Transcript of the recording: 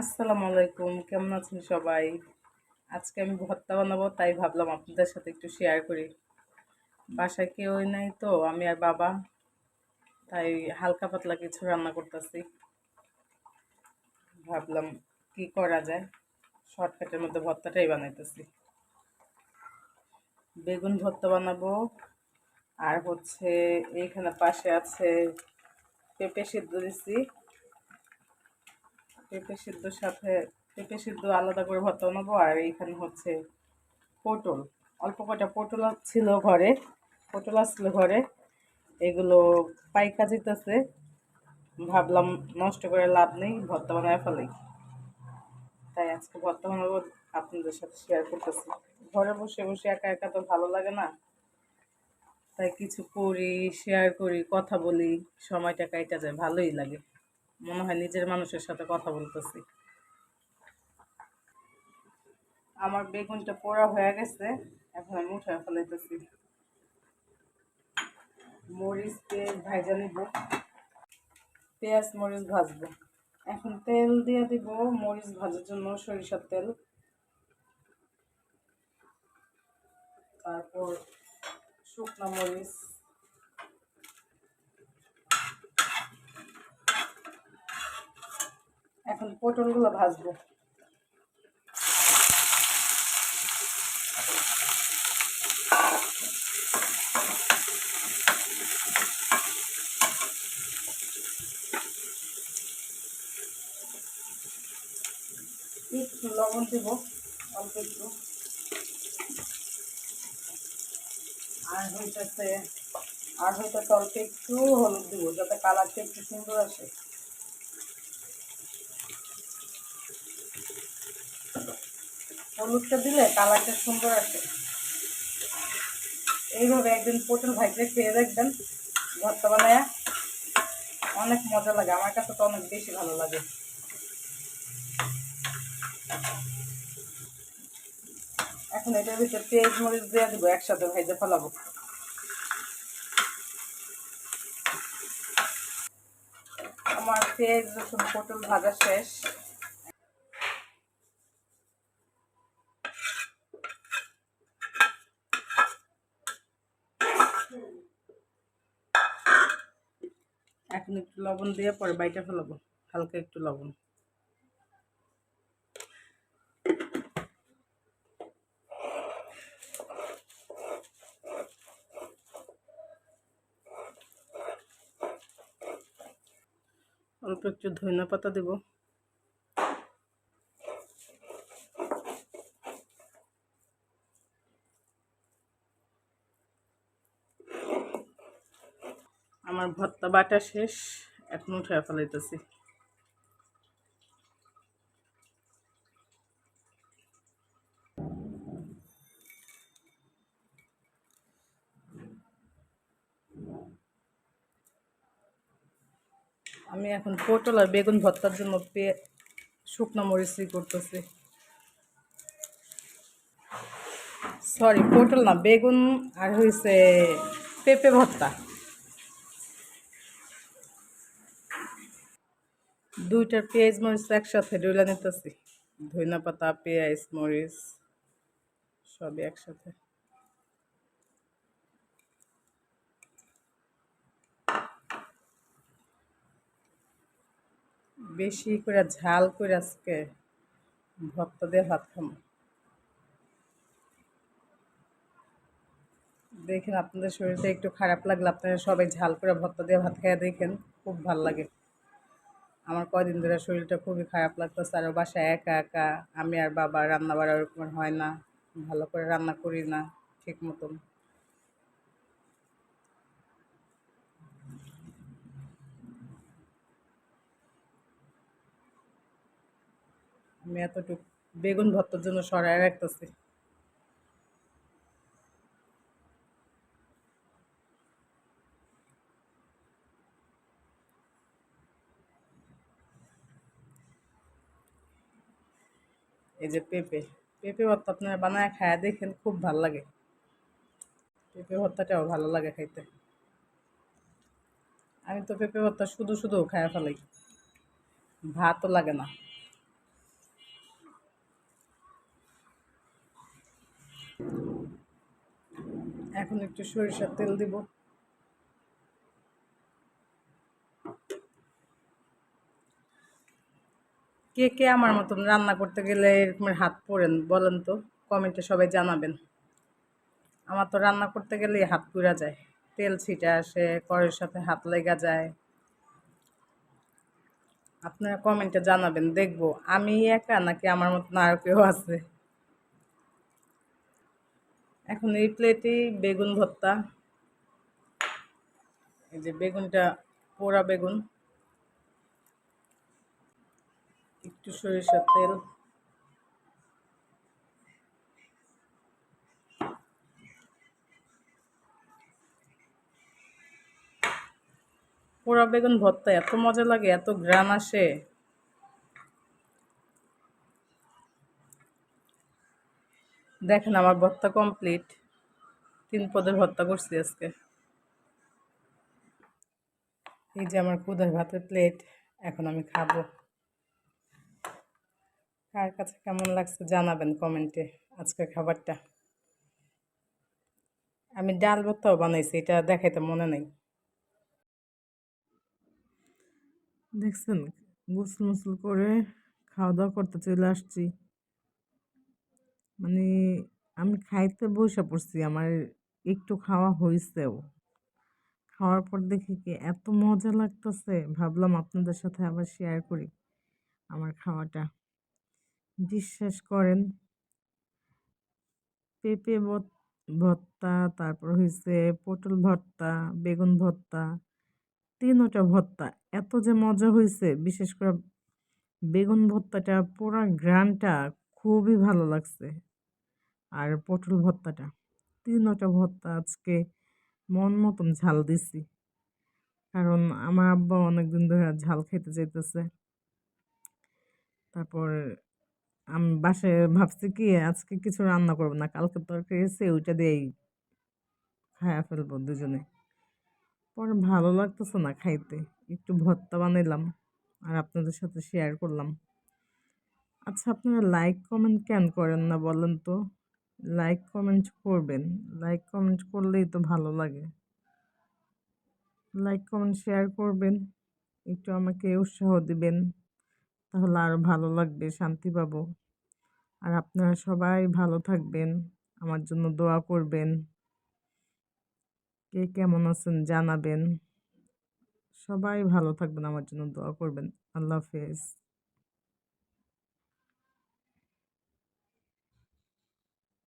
আসসালামু আলাইকুম, কেমন আছেন সবাই? আজকে আমি ভর্তা বানাবো, তাই ভাবলাম আপনাদের সাথে একটু শেয়ার করি। বাসায় কেউই নাই তো, আমি আর বাবা, তাই হালকা পাতলা কিছু রান্না করতেছি। ভাবলাম কি করা যায়, শর্টকাটের মধ্যে ভর্তাটাই বানাইতেছি। বেগুন ভর্তা বানাবো, আর এইখানে পাশে আছে পেঁপে সিদ্ধ দিছি। পেঁপে সিদ্ধর সাথে পেঁপে সিদ্ধ আলাদা করে ভর্তা বানাবো, আর এইখানে পটল, অল্প কটা পটল ছিল ঘরে। এগুলো পাইকা যেতেছে, ভাবলাম নষ্ট করে লাভ নেই, ভর্তা বানায় ফেলাই। তাই আজকে ভর্তা বানাবো, আপনাদের সাথে শেয়ার করতেছি। ঘরে বসে বসে একা একা তো ভালো লাগে না, তাই কিছু করি, শেয়ার করি, কথা বলি, সময়টা কাইটা যায়, ভালোই লাগে। মনে হয় নিজের মানুষের সাথে কথা বলতেছি। আমার বেগুনটা পোড়া হয়ে গেছে, এখন আমি উঠে ফেলাইতেছি। মরিচ পেঁয়াজ ভাজা নিব, পেঁয়াজ মরিচ ভাজবো। এখন তেল দিয়ে দিব মরিচ ভাজার জন্য, সরিষার তেল। তারপর শুকনো মরিচ, এখন পটলগুলো ভাজবো। একটু লবণ দিব, অল্প একটু। আর হইতেছে অল্প একটু হলুদ দিব, যাতে কালারটা একটু সুন্দর আসে। হলুদটা দিলে কালারটা সুন্দর আসে। এইভাবে একদিন পটল ভাজলে খেয়ে দেখবেন, ভর্তা বানায়, অনেক মজা লাগে। আমার কাছে তো অনেক বেশি ভালো লাগে। এখন এটার ভিতরে পেঁয়াজ মরিচ দিয়ে দিব, একসাথে ভেজে ফেলাবো। আমার পেঁয়াজ রসুন পটল ভাজা শেষ। এখন একটু লবণ দিয়ে পরে বাইটা ফেলাবো, হালকা একটু লবণ। অল্প একটু ধনিয়া পাতা দেব। আমার ভর্তা বাটা শেষ, এখন উঠে ফেলাইতেছি। আমি এখন পটল আর বেগুন ভর্তার জন্য শুকনো মরিচই করতেছি। সরি, পটল না, বেগুন আর পেঁপে ভর্তা। দুইটার পেঁয়াজ মরিচ একসাথে ডুলা নিতেছি। ধনিয়া পাতা, পেঁয়াজ মরিচ সবই একসাথে। বেশি করে ঝাল করে আজকে ভর্তা দিয়ে ভাত খাবো। দেখেন, আপনাদের শরীরটা একটু খারাপ লাগলে আপনারা সবাই ঝাল করে ভর্তা দিয়ে ভাত খেয়ে দেখেন, খুব ভাল লাগে। আমার কয়দিন ধরে শরীরটা খুবই খারাপ লাগতেছে, আর বাসায় একা একা, আমি আর বাবা, রান্না বাড়া ওরকম হয় না, ভালো করে রান্না করি না ঠিক মতন। আমি এতটুকু বেগুন ভর্তার জন্য সরাই রাখতেছি। এই যে পেঁপে, পেঁপে ভর্তা আপনারা বানায় খায় দেখেন, খুব ভাল লাগে। পেঁপে ভর্তাটাও ভালো লাগে খাইতে। আমি তো পেঁপে ভর্তা শুধু শুধু খায় ফেলাই, ভাতও লাগে না। এখন একটু সরিষার তেল দিব। কে কে আমার মতন রান্না করতে গেলে এরকমের হাত পোড়েন বলেন তো, কমেন্টে সবাই জানাবেন। আমার তো রান্না করতে গেলেই হাত পুড়া যায়, তেল ছিটে আসে, কড়াইয়ের সাথে হাত লেগে যায়। আপনারা কমেন্টে জানাবেন, দেখবো আমি একা নাকি আমার মতন আরও কেউ আছে। এখন এই প্লেটেই বেগুন ভর্তা, এই যে বেগুনটা পোড়া বেগুন, একটু সরিষার তেল, পোড়া বেগুন ভর্তা এত মজা লাগে, এত ঘ্রাণ আসে। দেখেন আমার ভর্তা কমপ্লিট, 3 পদের ভর্তা করছি আজকে। এই যে আমার ক্ষুধার ভাতের প্লেট, এখন আমি খাবো। কার কাছে কেমন লাগছে জানাবেন কমেন্টে আজকের খাবারটা। আমি ডাল ভর্তাও বানাইছি, এটা দেখাইতে মনে নেই। দেখছেন, গোসল মোসল করে খাওয়া দাওয়া করতে চলে আসছি। মানে আমি খাইতে বসে পড়ছি, আমার একটু খাওয়া হয়েছেও। খাওয়ার পর দেখি কি এত মজা লাগতেছে, ভাবলাম আপনাদের সাথে আবার শেয়ার করি আমার খাওয়াটা। বিশ্বাস করেন, পেঁপে ভর্তা, তারপর হয়েছে পটল ভর্তা, বেগুন ভর্তা, তিনোটা ভর্তা এত যে মজা হয়েছে। বিশেষ করে বেগুন ভর্তাটা পুরা ঘ্রাণটা খুবই ভালো লাগছে। আর পটল ভর্তাটা, তিনোটা ভর্তা আজকে মন মতন ঝাল দিছি, কারণ আমার আব্বা অনেকদিন ধরে ঝাল খেতে চাইতেছে। তারপর আমি বাসায় ভাবছি কি আজকে কিছু রান্না করবো না, কালকে তরকারি আছে ওইটা দিয়েই খায়া ফেলবো দুজনে। পরে ভালো লাগতেছে না খাইতে, একটু ভর্তা বানাইলাম আর আপনাদের সাথে শেয়ার করলাম। আচ্ছা, আপনারা লাইক কমেন্ট কেন করেন না বলেন তো? লাইক কমেন্ট করবেন, লাইক কমেন্ট করলেই তো ভালো লাগে। লাইক কমেন্ট শেয়ার করবেন, একটু আমাকে উৎসাহ দিবেন, তাহলে আরও ভালো লাগবে, শান্তি পাবো। আর আপনারা সবাই ভালো থাকবেন, আমার জন্য দোয়া করবেন। কে কেমন আছেন জানাবেন। সবাই ভালো থাকবেন, আমার জন্য দোয়া করবেন। আল্লাহ হাফেজ।